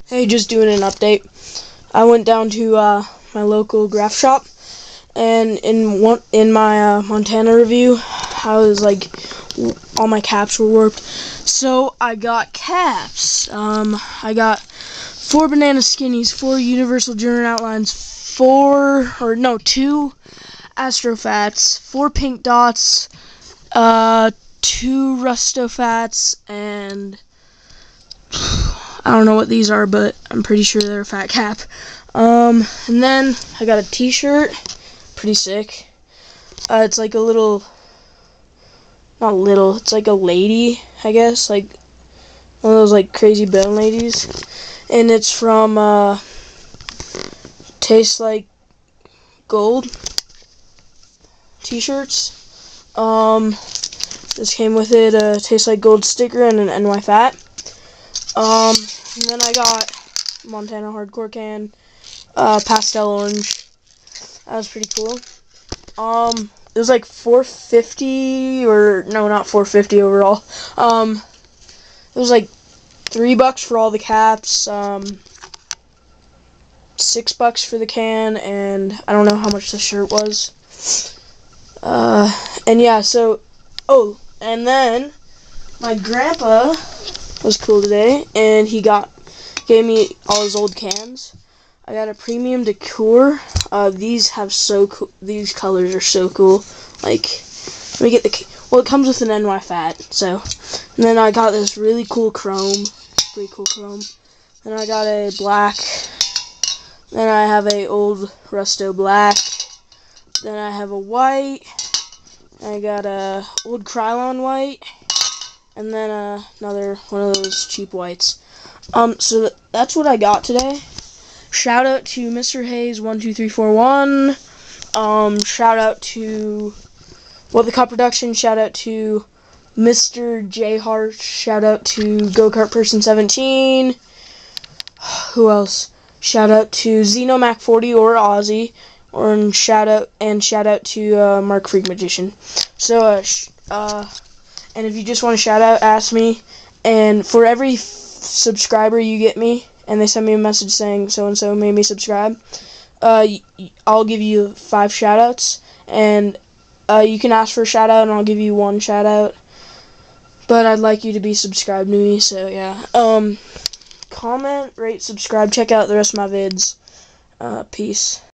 Hey, just doing an update. I went down to my local graph shop, and in my Montana review, I was like, all my caps were warped. So I got caps. I got 4 banana skinnies, 4 universal German outlines, 2 astrofats, 4 pink dots, 2 rustofats, and I don't know what these are, but I'm pretty sure they're a fat cap. And then I got a t-shirt, pretty sick. It's like a little, not little, it's like a lady, I guess, like one of those like crazy bone ladies. And it's from Tastes Like Gold t-shirts. This came with it a Tastes Like Gold sticker and an NY Fat. And then I got Montana Hardcore can, pastel orange. That was pretty cool. It was like $4.50, or no, not $4.50 overall. It was like $3 for all the caps, $6 for the can, and I don't know how much the shirt was. And yeah, so, and then my grandpa was cool today, and he gave me all his old cans. I got a premium decor. These these colors are so cool. Like, let me get it comes with an NY Fat. So, and then I got this really cool chrome, pretty cool chrome. Then I got a black. Then I have a old Rusto black. Then I have a white. I got a old Krylon white. And then another one of those cheap whites. So that's what I got today. Shout out to Mr. Hayes 12341. Shout out to What the Cup Production. Shout out to Mr. J Hart. Shout out to Go Kart Person 17. Who else? Shout out to Xenomac 40 or Ozzy. And shout out to Mark Freak Magician. So and if you just want to shout out, ask me. And for every subscriber you get me, and they send me a message saying so-and-so made me subscribe, I'll give you 5 shout outs. And you can ask for a shout out, and I'll give you 1 shout out. But I'd like you to be subscribed to me, so yeah. Comment, rate, subscribe, check out the rest of my vids. Peace.